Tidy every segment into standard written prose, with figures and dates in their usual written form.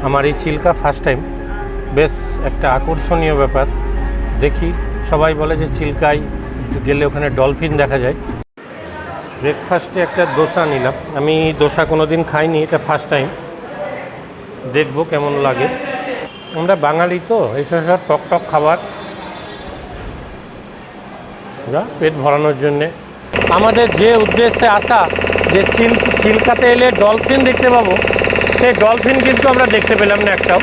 আমার এই Chilka first time, বেশ একটা আকর্ষণীয় ব্যাপার। দেখি, সবাই বলে যে চিল্কায় গেলে ওখানে ডলফিন দেখা যায়। ব্রেকফাস্টে একটা দোসা নিলাম। আমি দোসা কোনো দিন খাইনি, এটা ফার্স্ট টাইম, দেখবো কেমন লাগে। আমরা বাঙালি তো, এইসব সব টক টক খাবার, পেট ভরানোর জন্যে। আমাদের যে উদ্দেশ্যে আসা, যে চিল্কাতে এলে ডলফিন দেখতে পাবো, সেই ডলফিন কিন্তু আমরা দেখতে পেলাম না একটাও।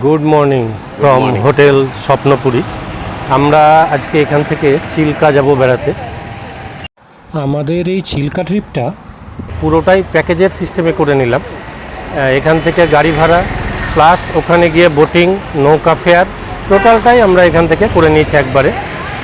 গুড মর্নিং ফ্রম হোটেল স্বপ্নপুরী। আমরা আজকে এখান থেকে চিল্কা যাব বেড়াতে। আমাদের এই চিল্কা ট্রিপটা পুরোটাই প্যাকেজের সিস্টেমে করে নিলাম। এখান থেকে গাড়ি ভাড়া প্লাস ওখানে গিয়ে বোটিং, নৌকা ফেয়ার, টোটালটাই আমরা এখান থেকে করে নিয়েছি একবারে।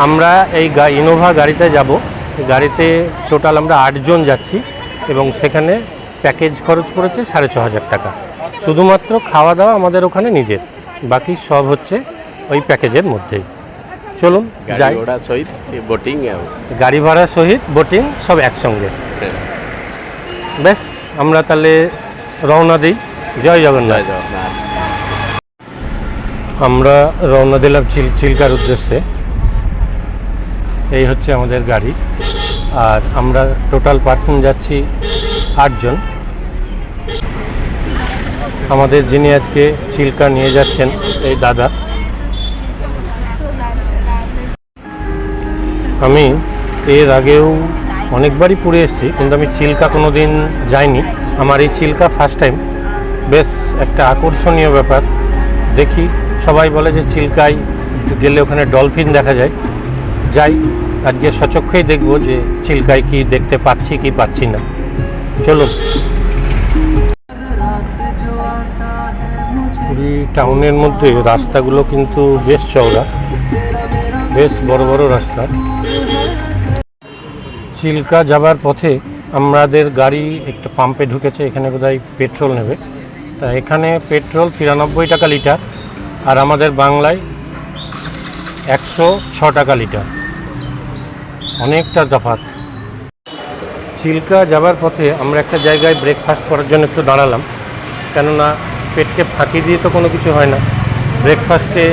আমরা এই ইনোভা গাড়িতে যাব। গাড়িতে টোটাল আমরা 8 জন যাচ্ছি এবং সেখানে প্যাকেজ খরচ পড়েছে 6,500 টাকা। শুধুমাত্র খাওয়া দাওয়া আমাদের ওখানে নিজের, বাকি সব হচ্ছে ওই প্যাকেজের মধ্যেই। চলুন যাই। গাড়ি ভাড়া সহিত বোটিং সব একসঙ্গে। বেশ, আমরা তাহলে রওনা দিই। জয় জগন্নাথ। আমরা রওনা দিলাম চিল্কার উদ্দেশ্যে। এই হচ্ছে আমাদের গাড়ি, আর আমরা টোটাল পার্সন যাচ্ছি 8 জন। আমাদের যিনি আজকে চিল্কা নিয়ে যাচ্ছেন এই দাদা। আমি এর আগেও অনেকবারই পুরে এসেছি, কিন্তু আমি চিল্কা কোনো দিন যাইনি। আমার এই চিল্কা ফার্স্ট টাইম, বেশ একটা আকর্ষণীয় ব্যাপার। দেখি, সবাই বলে যে চিল্কায় গেলে ওখানে ডলফিন দেখা যায়। যাই, আজকে সচক্ষেই দেখব যে চিল্কায় কি দেখতে পাচ্ছি কি পাচ্ছি না। চলুন। পুরী টাউনের মধ্যে রাস্তাগুলো কিন্তু বেশ চওড়া, বেশ বড় বড় রাস্তা। চিল্কা যাবার পথে আমাদের গাড়ি একটা পাম্পে ঢুকেছে, এখানে বোধহয় পেট্রোল নেবে। তা এখানে পেট্রোল 93 টাকা লিটার, আর আমাদের বাংলায় 106 টাকা লিটার, অনেকটা তফাৎ। চিল্কা যাবার পথে আমরা একটা জায়গায় ব্রেকফাস্ট করার জন্য একটু দাঁড়ালাম, কেননা পেটকে ফাঁকি দিয়ে তো কোনো কিছু হয় না। ব্রেকফাস্টে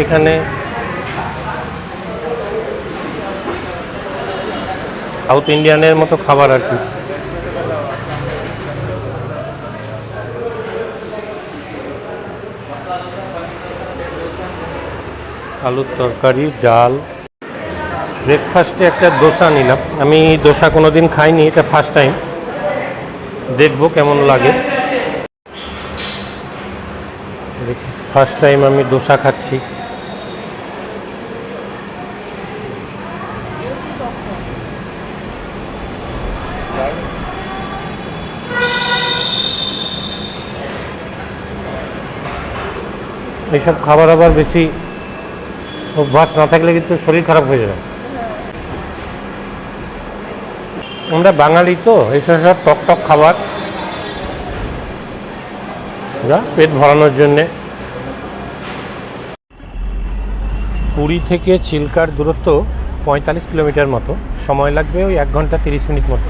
এখানে সাউথ ইন্ডিয়ানের মতো খাবার আর কি। আলুর তরকারি, ডাল। ব্রেকফাস্টে একটা দোসা নিলাম। আমি দোসা কোনো দিন খাইনি, এটা ফার্স্ট টাইম, দেখবো কেমন লাগে। ফার্স্ট টাইম আমি দোসা খাচ্ছি। এইসব খাবার আবার বেশি অভ্যাস না থাকলে কিন্তু শরীর খারাপ হয়ে যাবে। আমরা বাঙালি তো, এইসব সব টক টক খাবার, পেট ভরানোর জন্যে। পুরী থেকে চিল্কার দূরত্ব 45 কিলোমিটার মতো, সময় লাগবে ওই 1 ঘন্টা 30 মিনিট মতো।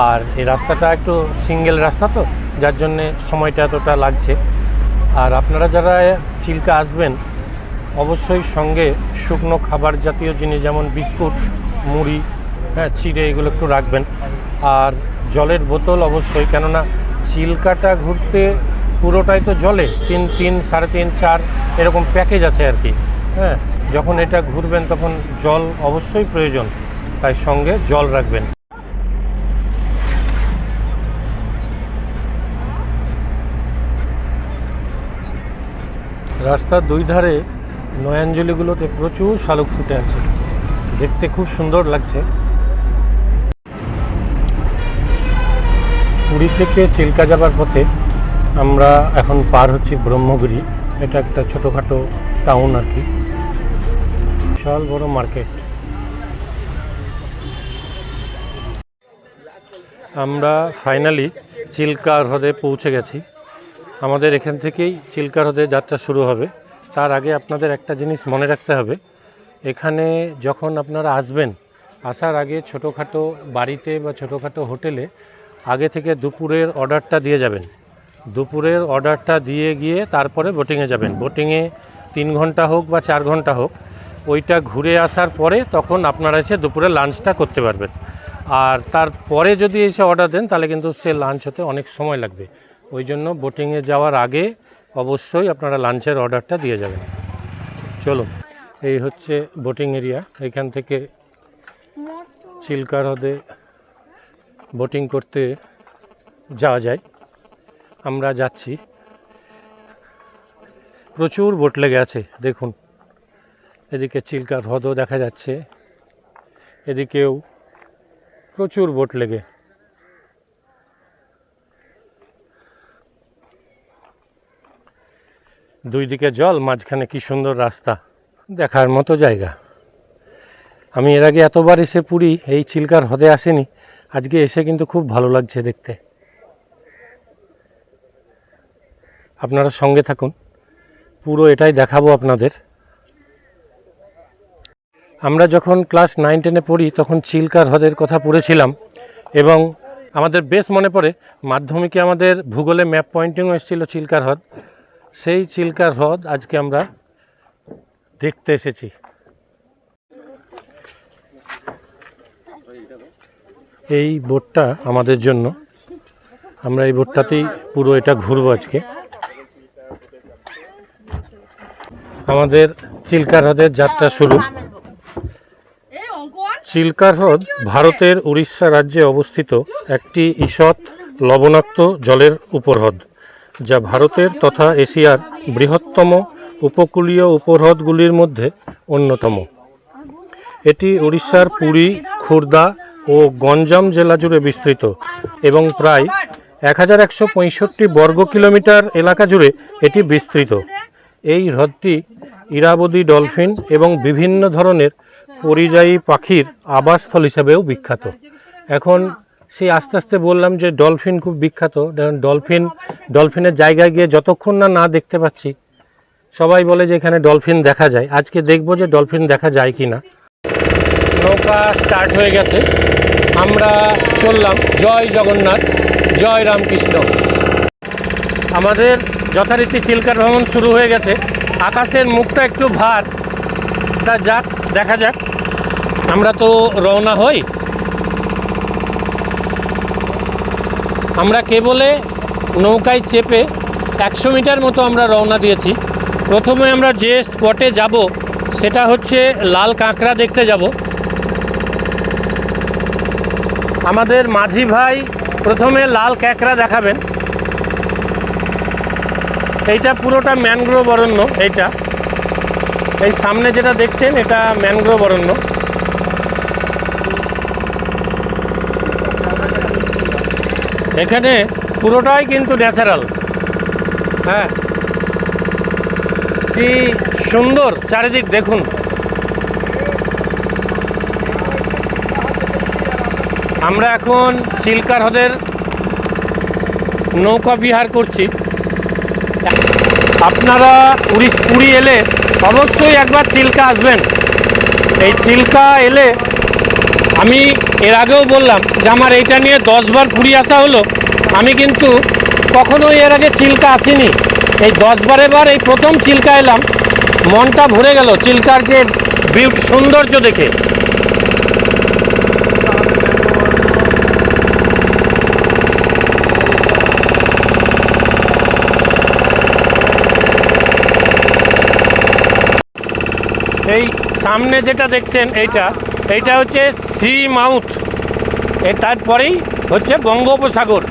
আর এই রাস্তাটা একটু সিঙ্গেল রাস্তা তো, যার জন্যে সময়টা এতটা লাগছে। আর আপনারা যারা চিল্কা আসবেন, অবশ্যই সঙ্গে শুকনো খাবার জাতীয় জিনিস, যেমন বিস্কুট, মুড়ি, চিড়ে, এগুলো একটু রাখবেন। আর জলের বোতল অবশ্যই, কেননা চিল্কাটা ঘুরতে পুরোটাই তো জলে, 3, 3.5, 4 এরকম প্যাকেজ আছে আর কি। যখন এটা ঘুরবেন তখন জল অবশ্যই প্রয়োজন, তাই সঙ্গে জল রাখবেন। রাস্তার 2 ধারে নয়াঞ্জলিগুলোতে প্রচুর শালুক ফুটে আছে, দেখতে খুব সুন্দর লাগছে। পুরী থেকে চিল্কা যাবার পথে আমরা এখন পার হচ্ছি ব্রহ্মগিরি। এটা একটা ছোটোখাটো টাউন আর কি, বিশাল বড় মার্কেট। আমরা ফাইনালি চিল্কা হ্রদে পৌঁছে গেছি। আমাদের এখান থেকেই চিল্কা হ্রদে যাত্রা শুরু হবে। তার আগে আপনাদের একটা জিনিস মনে রাখতে হবে, এখানে যখন আপনারা আসবেন আসার আগে ছোটোখাটো বাড়িতে বা ছোটোখাটো হোটেলে আগে থেকে দুপুরের অর্ডারটা দিয়ে যাবেন। দুপুরের অর্ডারটা দিয়ে গিয়ে তারপরে বোটিংয়ে যাবেন। বোটিংয়ে 3 ঘন্টা হোক বা 4 ঘন্টা হোক, ওইটা ঘুরে আসার পরে তখন আপনারা এসে দুপুরে লাঞ্চটা করতে পারবেন। আর তারপরে যদি এসে অর্ডার দেন তাহলে কিন্তু সে লাঞ্চ হতে অনেক সময় লাগবে। ওই জন্য বোটিংয়ে যাওয়ার আগে অবশ্যই আপনারা লাঞ্চের অর্ডারটা দিয়ে যাবেন। চলুন, এই হচ্ছে বোটিং এরিয়া। এখান থেকে চিল্কা হ্রদে বোটিং করতে যাওয়া যায়। আমরা যাচ্ছি, প্রচুর বোট লেগে আছে দেখুন। এদিকে চিল্কা হ্রদও দেখা যাচ্ছে, এদিকেও প্রচুর বোট লেগে। দুই দিকে জল, মাঝখানে কি সুন্দর রাস্তা, দেখার মতো জায়গা। আমি এর আগে এতবার এসে পুরী এই চিল্কার হ্রদে আসেনি, আজকে এসে কিন্তু খুব ভালো লাগছে দেখতে। আপনারা সঙ্গে থাকুন, পুরো এটাই দেখাবো আপনাদের। আমরা যখন ক্লাস 9-10-এ পড়ি তখন চিল্কা হ্রদের কথা পড়েছিলাম, এবং আমাদের বেশ মনে পড়ে মাধ্যমিকে আমাদের ভূগোলে ম্যাপ পয়েন্টিংও এসেছিল চিল্কা হ্রদ। সেই চিল্কা হ্রদ আজকে আমরা দেখতে এসেছি। এই বোটটা আমাদের জন্য, আমরা এই বোটটাতেই পুরো এটা ঘুরবো আজকে। আমাদের চিল্কা হ্রদের যাত্রা শুরু। চিল্কা হ্রদ ভারতের উড়িষ্যা রাজ্যে অবস্থিত একটি ঈষৎ লবণাক্ত জলের উপহ্রদ, যা ভারতের তথা এশিয়ার বৃহত্তম উপকূলীয় উপহ্রদগুলির মধ্যে অন্যতম। এটি উড়িষ্যার পুরী, খুর্দা ও গঞ্জাম জেলা জুড়ে বিস্তৃত এবং প্রায় 1165 বর্গ কিলোমিটার এলাকা জুড়ে এটি বিস্তৃত। এই হ্রদটি ইরাবতী ডলফিন এবং বিভিন্ন ধরনের পরিযায়ী পাখির আবাসস্থল হিসাবেও বিখ্যাত। এখন সেই আস্তে আস্তে বললাম যে ডলফিন খুব বিখ্যাত। ডলফিনের জায়গায় গিয়ে যতক্ষণ না দেখতে পাচ্ছি, সবাই বলে যে এখানে ডলফিন দেখা যায়। আজকে দেখব যে ডলফিন দেখা যায় কি না। নৌকা স্টার্ট হয়ে গেছে, আমরা চললাম। জয় জগন্নাথ, জয় রামকৃষ্ণ। আমাদের যথারীতি চিল্কা ভ্রমণ শুরু হয়ে গেছে। আকাশের মুখটা একটু ভার, তা যাক, দেখা যাক। আমরা তো রওনা হই। আমরা কেবলে নৌকায় চেপে 100 মিটার মতো আমরা রওনা দিয়েছি। প্রথমে আমরা যে স্পটে যাব সেটা হচ্ছে লাল কাঁকড়া দেখতে যাব। আমাদের মাঝি ভাই প্রথমে লাল কাঁকড়া দেখাবেন। এইটা পুরোটা ম্যানগ্রোভ অরণ্য। এই সামনে যেটা দেখছেন এটা ম্যানগ্রোভ অরণ্য। এখানে পুরোটাই কিন্তু ন্যাচারাল। হ্যাঁ, কি সুন্দর চারিদিক দেখুন। আমরা এখন চিল্কা হ্রদের নৌকা বিহার করছি। আপনারা পুরী এলে অবশ্যই একবার চিল্কা আসবেন। এই চিল্কা এলে, আমি এর আগেও বললাম যে আমার এইটা নিয়ে 10 বার পুরী আসা হলো, আমি কিন্তু কখনোই এর আগে চিল্কা আসিনি। এই 10 বারের বার এই প্রথম চিল্কা এলাম, মনটা ভরে গেল চিল্কার যে সৌন্দর্য দেখে। এই সামনে যেটা দেখছেন এইটা হচ্ছে সি মাউথ, তারপরেই হচ্ছে বঙ্গোপসাগর।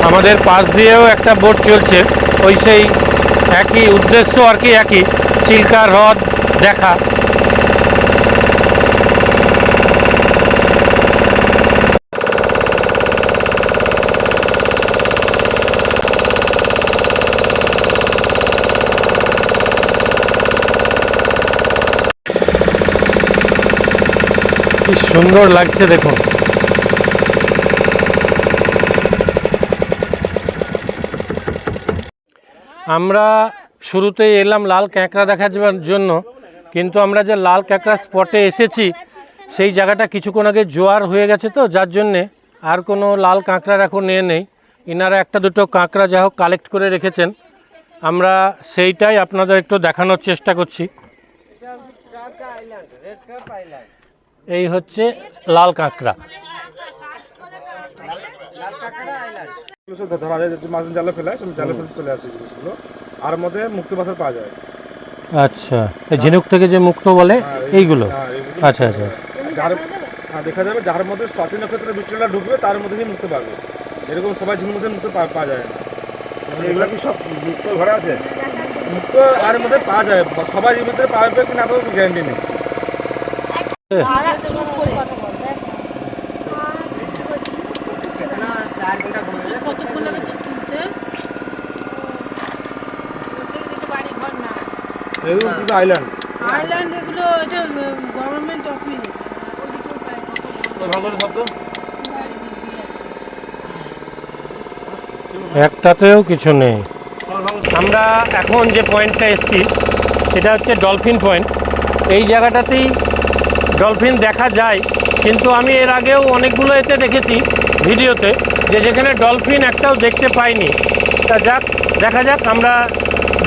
আমাদের পাশ দিয়েও একটা বোট চলছে, ওই সেই একই উদ্দেশ্য আর কি, একই চিল্কা হ্রদ দেখা। কি সুন্দর লাগছে দেখুন। আমরা শুরুতেই এলাম লাল কাঁকড়া দেখার জন্য, কিন্তু আমরা যে লাল কাঁকড়া স্পটে এসেছি সেই জায়গাটা কিছুক্ষণ আগে জোয়ার হয়ে গেছে তো, যার জন্যে আর কোনো লাল কাঁকড়ার এখন নেই। ইনারা একটা দুটো কাঁকড়া যা হোক কালেক্ট করে রেখেছেন, আমরা সেইটাই আপনাদের একটু দেখানোর চেষ্টা করছি। এই হচ্ছে লাল কাঁকড়া। ধরা যায় যদি মাছ জালে ফেলায় জালে চলে আসে জিনিসগুলো, আর মধ্যে মুক্ত পাথর পাওয়া যায়। আচ্ছা, এই ঝিনুক থেকে যে মুক্ত বলে এইগুলো? আচ্ছা আচ্ছা, যার দেখা যাবে যার মধ্যে স্বাতি নক্ষত্রে বৃষ্টিটা ঢুকবে তার মধ্যে সেই মুক্ত পাবে, এরকম সবাই ঝিনুকের মধ্যে মুক্ত পাওয়া যায় না। এগুলো কি সব মুক্ত ঘরে আছে? মুক্ত আর মধ্যে পাওয়া যায়, সবাই এর ভিতরে পাবে কিনা তো গ্যারান্টি নেই। এগুলো শুধু আইল্যান্ড এগুলো, এটা গভর্নমেন্ট অফিস। শব্দ একটাতেও কিছু নেই। আমরা এখন যে পয়েন্টটা এসেছি সেটা হচ্ছে ডলফিন পয়েন্ট। এই জায়গাটাতেই ডলফিন দেখা যায়, কিন্তু আমি এর আগেও অনেকগুলো এতে দেখেছি ভিডিওতে যে যেখানে ডলফিন একটাও দেখতে পাইনি। তা যাক, দেখা যাক আমরা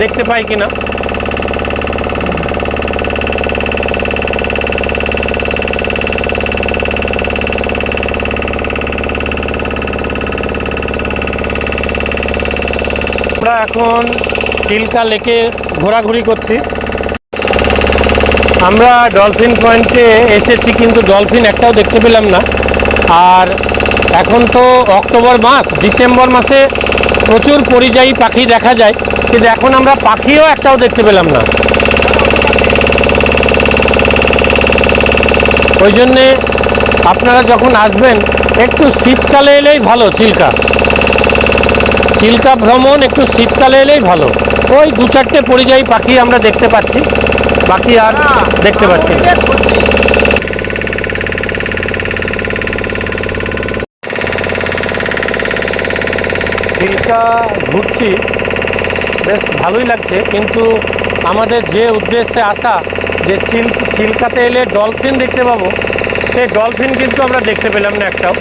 দেখতে পাই কিনা। আমরা এখন চিল্কা লেকে ঘোরাঘুরি করছি। আমরা ডলফিন পয়েন্টে এসেছি, কিন্তু ডলফিন একটাও দেখতে পেলাম না। আর এখন তো অক্টোবর মাস, ডিসেম্বর মাসে প্রচুর পরিযায়ী পাখি দেখা যায়, কিন্তু এখন আমরা পাখিও একটাও দেখতে পেলাম না। ওই জন্যে আপনারা যখন আসবেন একটু শীতকালে এলেই ভালো। চিল্কা ভ্রমণ একটু শীতকালে এলেই ভালো। ওই দু চারটে পরিযায়ী পাখি আমরা দেখতে পাচ্ছি, বাকি আর দেখতে পাচ্ছি না। চিল্কা ঘুরছি, বেশ ভালোই লাগছে, কিন্তু আমাদের যে উদ্দেশ্যে আসা যে চিল্কাতে এলে ডলফিন দেখতে পাবো, সেই ডলফিন কিন্তু আমরা দেখতে পেলাম না একটাও।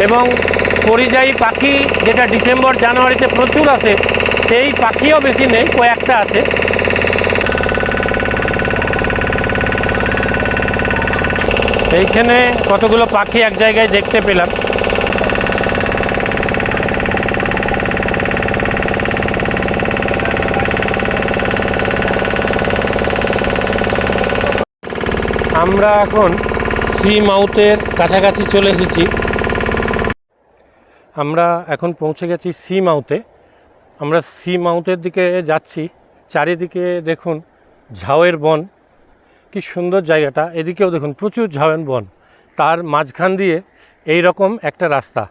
এবং পরিযায়ী পাখি যেটা ডিসেম্বর জানুয়ারিতে প্রচুর আসে, সেই পাখিও বেশি নেই, কয়েকটা আছে। এইখানে কতগুলো পাখি এক জায়গায় দেখতে পেলাম। আমরা এখন সি মাউথের কাছাকাছি চলে এসেছি। আমরা এখন পৌঁছে গেছি সি মাউথে। আমরা সি মাউথের দিকে যাচ্ছি। চারিদিকে দেখুন ঝাউয়ের বন, কি সুন্দর জায়গাটা। এদিকেও দেখুন প্রচুর ঝাউয়ের বন, তার মাঝখান দিয়ে এই রকম একটা রাস্তা।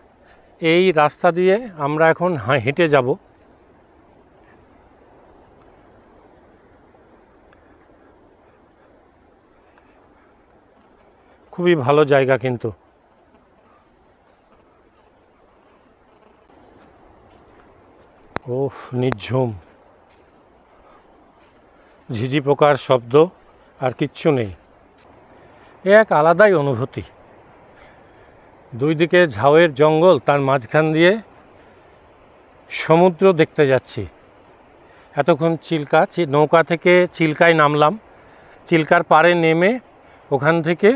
এই রাস্তা দিয়ে আমরা এখন হেঁটে যাব। খুবই ভালো জায়গা, কিন্তু ওহ, নিঝুম, ঝিঝি পোকার শব্দ আর কিচ্ছু নেই। এ এক আলাদাই অনুভূতি। দুই দিকে ঝাউয়ের জঙ্গল, তার মাঝখান দিয়ে সমুদ্র দেখতে যাচ্ছি। এতক্ষণ নৌকা থেকে চিল্কায় নামলাম, চিল্কার পাড়ে নেমে ওখান থেকে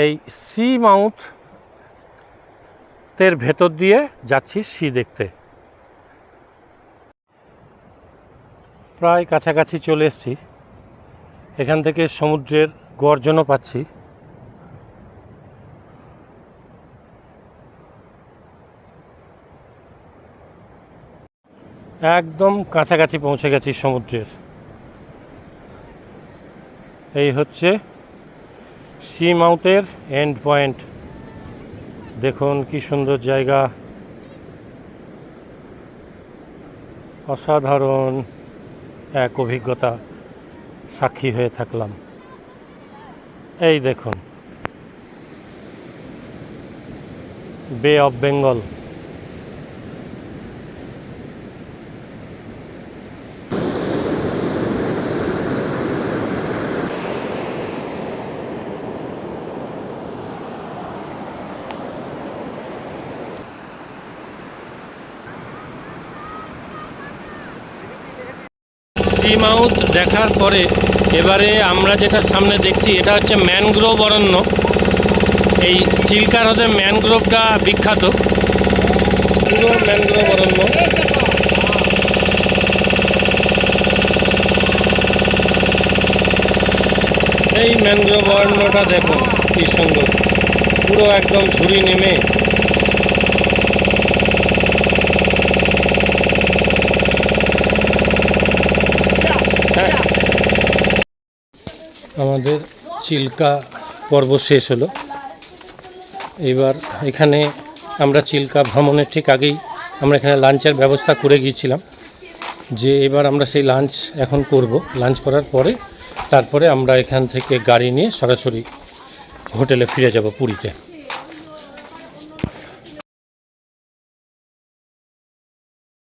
এই সি মাউথের ভেতর দিয়ে যাচ্ছি সি দেখতে। প্রায় কাছাকাছি চলে এসেছি। এখান থেকে সমুদ্রের গর্জনও পাচ্ছি। একদম কাছাকাছি পৌঁছে গেছি সমুদ্রের। এই হচ্ছে সি মাউথের এন্ড পয়েন্ট। দেখুন কি সুন্দর জায়গা, অসাধারণ এক অভিজ্ঞতা সাক্ষী হয়ে থাকলাম। এই দেখুন বে অফ বেঙ্গল। সি মাউথ দেখার পরে এবারে আমরা যেটা সামনে দেখছি এটা হচ্ছে ম্যানগ্রোভ অরণ্য। এই চিল্কা হ্রদে ম্যানগ্রোভটা বিখ্যাত, পুরো ম্যানগ্রোভ অরণ্য। এই ম্যানগ্রোভ অরণ্যটা দেখুন কি সুন্দর, পুরো একদম ঝুড়ি নেমে আমাদের চিল্কা পর্ব শেষ হলো। এবার এখানে আমরা চিল্কা ভ্রমণের ঠিক আগেই আমরা এখানে লাঞ্চের ব্যবস্থা করে গিয়েছিলাম, যে এবার আমরা সেই লাঞ্চ এখন করব। লাঞ্চ করার পরে তারপরে আমরা এখান থেকে গাড়ি নিয়ে সরাসরি হোটেলে ফিরে যাব পুরীতে।